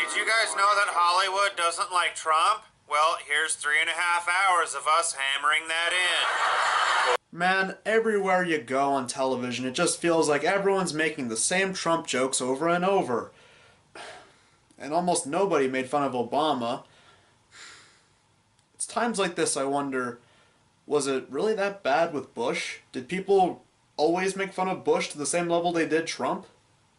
Did you guys know that Hollywood doesn't like Trump? Well, here's 3.5 hours of us hammering that in. Man, everywhere you go on television, it just feels like everyone's making the same Trump jokes over and over. And almost nobody made fun of Obama. It's times like this I wonder, was it really that bad with Bush? Did people always make fun of Bush to the same level they did Trump?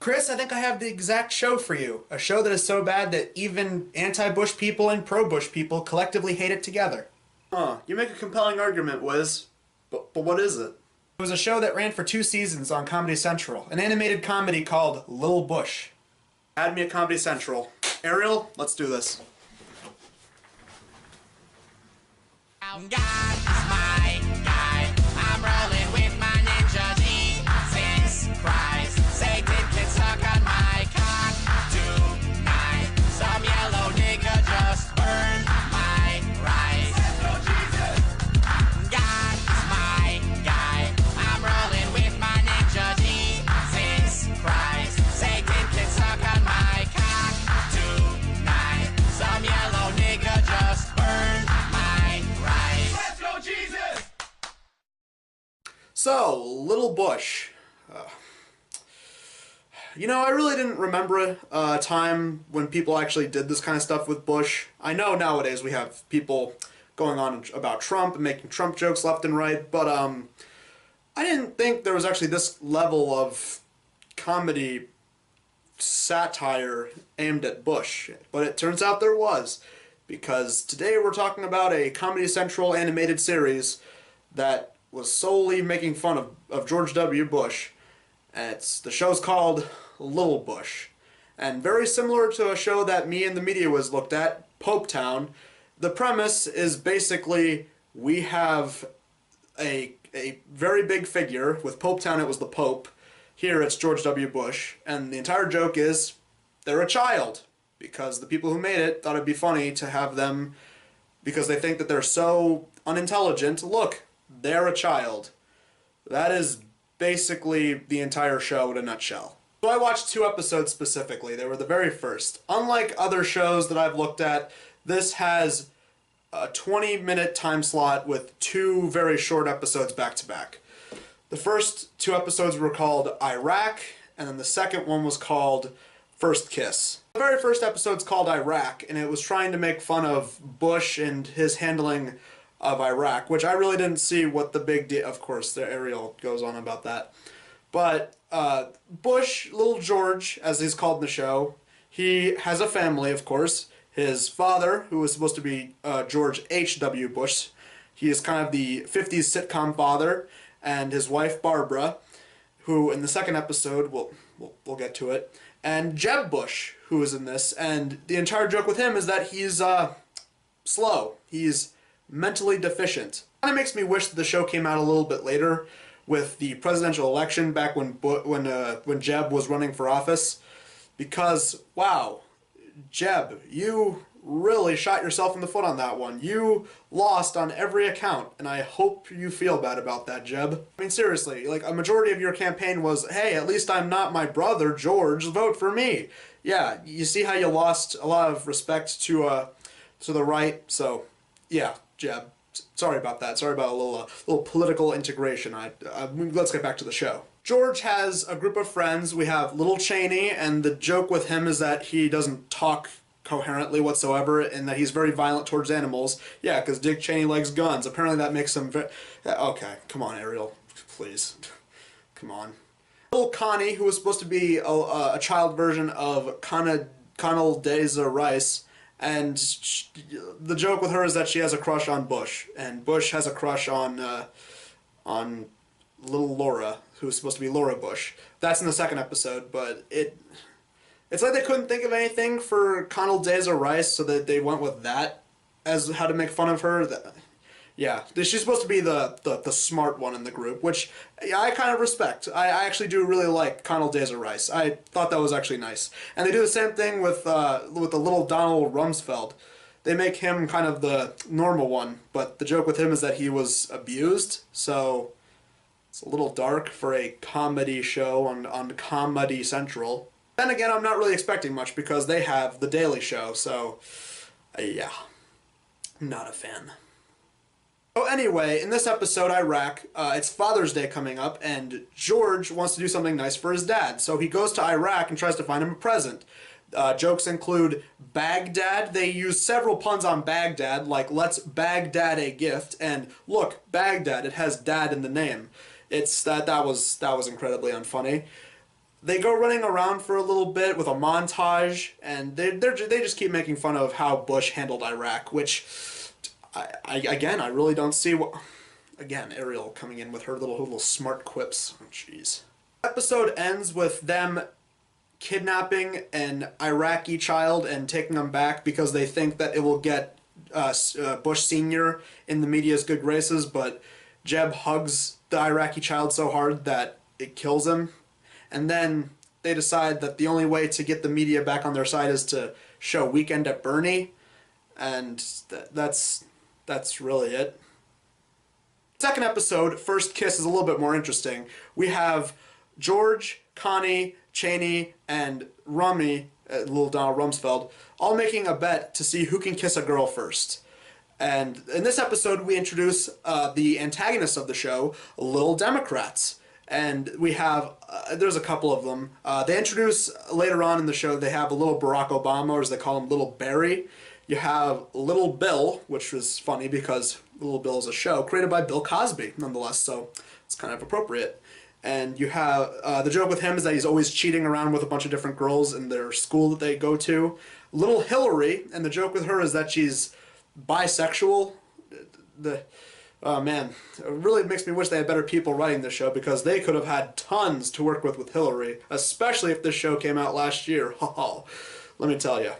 Chris, I think I have the exact show for you. A show that is so bad that even anti-Bush people and pro-Bush people collectively hate it together. Huh, you make a compelling argument, Wiz. But what is it? It was a show that ran for 2 seasons on Comedy Central, an animated comedy called Lil Bush. Add me at Comedy Central. Ariel, let's do this. God is my guy. I'm rolling with my ninja Jesus Christ. Satan can suck on my cock tonight. Some yellow nigga just burned my rice. Let's go, Jesus! God is my guy. I'm rolling with my ninja Jesus Christ. Satan can suck on my cock tonight. Some yellow nigga just burned my rice. Let's go, Jesus! So, Lil Bush. I really didn't remember a time when people actually did this kind of stuff with Bush. I know nowadays we have people going on about Trump and making Trump jokes left and right, but I didn't think there was actually this level of comedy satire aimed at Bush. But it turns out there was, because today we're talking about a Comedy Central animated series that was solely making fun of George W. Bush. And the show's called Lil Bush. And very similar to a show that me and the media was looked at, Pope Town, the premise is basically we have a very big figure. With Pope Town it was the Pope. Here it's George W. Bush. And the entire joke is they're a child. Because the people who made it thought it'd be funny to have them, because they think that they're so unintelligent, look, they're a child. That is basically the entire show in a nutshell. So I watched 2 episodes specifically. They were the very first. Unlike other shows that I've looked at, this has a 20-minute time slot with 2 very short episodes back to back. The first 2 episodes were called Iraq, and then the second one was called First Kiss. The very first episode's called Iraq, and it was trying to make fun of Bush and his handling of Iraq, which I really didn't see what the big deal. Of course, the Ariel goes on about that. But Bush, Little George, as he's called in the show, he has a family, of course. His father, who was supposed to be George H.W. Bush, he is kind of the 50s sitcom father, and his wife Barbara, who in the second episode, we'll get to it, and Jeb Bush, who is in this, and the entire joke with him is that he's slow. He's mentally deficient. Kind of makes me wish that the show came out a little bit later, with the presidential election back when Jeb was running for office, because wow, Jeb, you really shot yourself in the foot on that one. You lost on every account, and I hope you feel bad about that, Jeb. I mean, seriously, like, a majority of your campaign was, hey, at least I'm not my brother, George, vote for me. Yeah, you see how you lost a lot of respect to the right, so, yeah, Jeb. Sorry about that. Sorry about a little political integration. Let's get back to the show. George has a group of friends. We have Little Cheney, and the joke with him is that he doesn't talk coherently whatsoever, and that he's very violent towards animals. Yeah, because Dick Cheney likes guns. Apparently that makes him okay, come on, Ariel. Please. Come on. Little Connie, who was supposed to be a child version of Condoleezza Rice, and the joke with her is that she has a crush on Bush, and Bush has a crush on little Laura, who's supposed to be Laura Bush. That's in the second episode, but it's like they couldn't think of anything for Condoleezza Rice, so that they went with that as how to make fun of her. Yeah, she's supposed to be the smart one in the group, which I kind of respect. I actually do really like Condoleezza Rice. I thought that was actually nice. And they do the same thing with the little Donald Rumsfeld. They make him kind of the normal one, but the joke with him is that he was abused, so it's a little dark for a comedy show on Comedy Central. Then again, I'm not really expecting much because they have The Daily Show, so yeah, I'm not a fan. So anyway, in this episode, Iraq, it's Father's Day coming up, and George wants to do something nice for his dad. So he goes to Iraq and tries to find him a present. Jokes include Baghdad. They use several puns on Baghdad, like let's Baghdad a gift, and look, Baghdad, it has dad in the name. That was incredibly unfunny. They go running around for a little bit with a montage, and they just keep making fun of how Bush handled Iraq, which I really don't see what. Again, Ariel coming in with her little smart quips. Oh, jeez. Episode ends with them kidnapping an Iraqi child and taking him back because they think that it will get Bush Sr. in the media's good graces, but Jeb hugs the Iraqi child so hard that it kills him. And then they decide that the only way to get the media back on their side is to show Weekend at Bernie, and that's really it. Second episode, First Kiss, is a little bit more interesting. We have George, Connie, Cheney, and Rummy, little Donald Rumsfeld, all making a bet to see who can kiss a girl first. And in this episode, we introduce the antagonists of the show, Little Democrats. And we have, there's a couple of them. They introduce, later on in the show, they have a little Barack Obama, or as they call him, Little Barry. You have Little Bill, which was funny because Little Bill is a show created by Bill Cosby, nonetheless, so it's kind of appropriate. And you have, the joke with him is that he's always cheating around with a bunch of different girls in their school that they go to. Little Hillary, and the joke with her is that she's bisexual. Oh man, it really makes me wish they had better people writing this show because they could have had tons to work with Hillary, especially if this show came out last year. Let me tell you.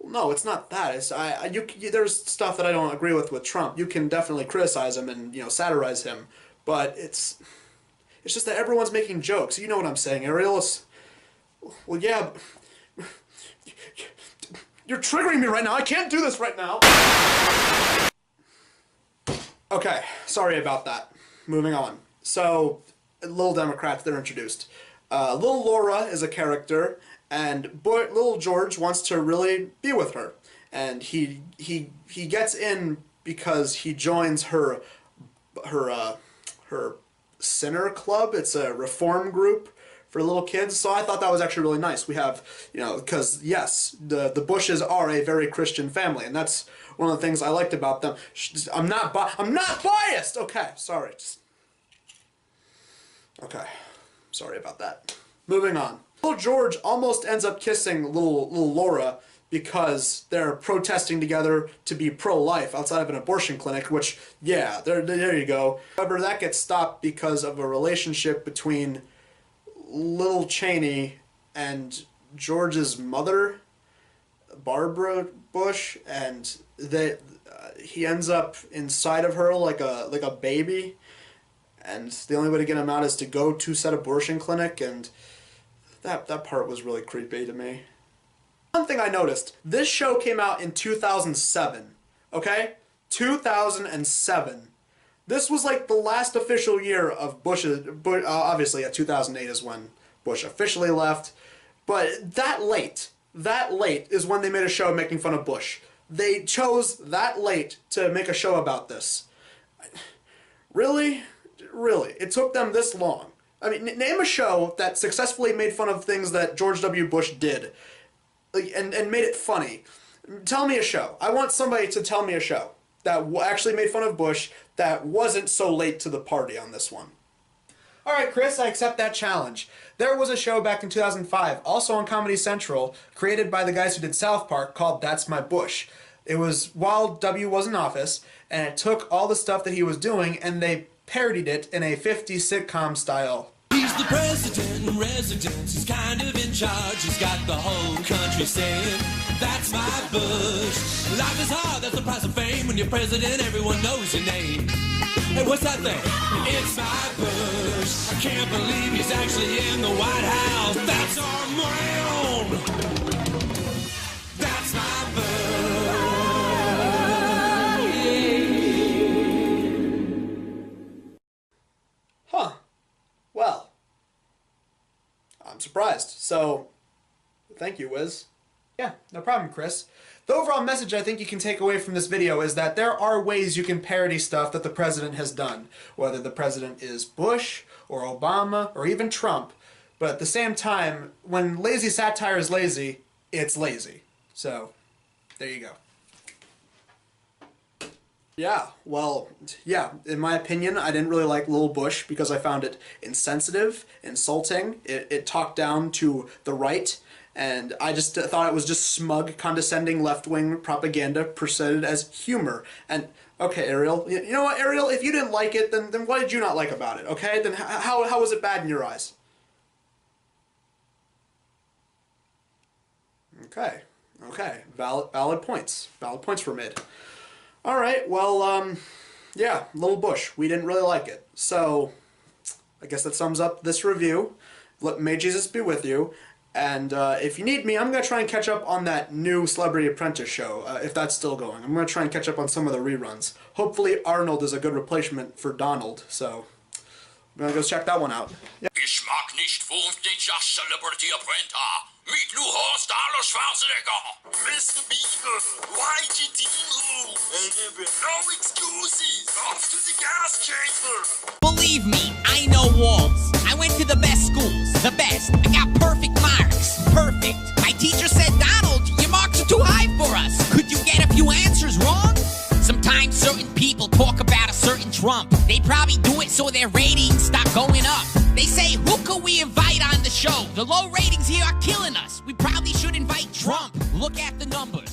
No, it's not that. It's there's stuff that I don't agree with Trump. You can definitely criticize him and satirize him, but it's just that everyone's making jokes. You know what I'm saying, Ariel? Well, yeah. You're triggering me right now. I can't do this right now. Okay, sorry about that. Moving on. So, Little Democrats, they're introduced. Little Laura is a character, and Little George wants to really be with her. And he gets in because he joins her Sinner Club. It's a reform group for little kids, so I thought that was actually really nice. We have, because yes, the Bushes are a very Christian family, and that's one of the things I liked about them. I'm not biased. Okay, sorry. Okay, sorry about that. Moving on. Little George almost ends up kissing little Laura because they're protesting together to be pro-life outside of an abortion clinic, which, yeah, there you go. However, that gets stopped because of a relationship between Little Cheney and George's mother, Barbara Bush, and he ends up inside of her like a baby, and the only way to get him out is to go to said abortion clinic, and that part was really creepy to me. One thing I noticed, this show came out in 2007, okay? 2007. This was like the last official year of Bush's, obviously 2008 is when Bush officially left, but that late is when they made a show making fun of Bush. They chose that late to make a show about this. Really? Really? It took them this long. I mean, name a show that successfully made fun of things that George W. Bush did, and made it funny. Tell me a show. I want somebody to tell me a show that actually made fun of Bush that wasn't so late to the party on this one. Alright, Chris, I accept that challenge. There was a show back in 2005, also on Comedy Central, created by the guys who did South Park, called That's My Bush. It was while W was in office, and it took all the stuff that he was doing, and they parodied it in a 50s sitcom style. He's the president in residence, he's kind of in charge, he's got the whole country saying, that's my Bush. Life is hard, that's the price of fame. When you're president, everyone knows your name. Hey, what's that thing? It's my Bush. I can't believe he's actually in the White House. That's our man. That's my Bush. Huh. Well, I'm surprised. So, thank you, Wiz. Yeah, no problem, Chris. The overall message I think you can take away from this video is that there are ways you can parody stuff that the president has done, whether the president is Bush or Obama or even Trump. But at the same time, when lazy satire is lazy, it's lazy. So, there you go. Yeah, well, yeah, in my opinion, I didn't really like Lil Bush because I found it insensitive, insulting, it talked down to the right, and I just thought it was just smug, condescending left-wing propaganda presented as humor. And, okay, Ariel, you know what, Ariel, if you didn't like it, then what did you not like about it, okay? Then how was it bad in your eyes? Okay, valid points were made. All right, well, yeah, Lil Bush, we didn't really like it. So, I guess that sums up this review. May Jesus be with you. And if you need me, I'm going to try and catch up on that new Celebrity Apprentice show, if that's still going. I'm going to try and catch up on some of the reruns. Hopefully Arnold is a good replacement for Donald, so I'm going to go check that one out. Yeah. Ich mag nicht freundlicher Celebrity Apprentice. Meet new host Arnold Schwarzenegger. Mr. Beaver, YGT no excuses. Off to the gas chamber. Believe me, I know walls. I went to the best schools, the best. I got perfect marks, perfect. My teacher said, Donald, your marks are too high for us. Could you get a few answers wrong? Sometimes certain people talk about a certain Trump. They probably do it so their ratings stop going up. They say, who could we invite on the show? The low ratings here are killing us. We probably should invite Trump. Look at the numbers.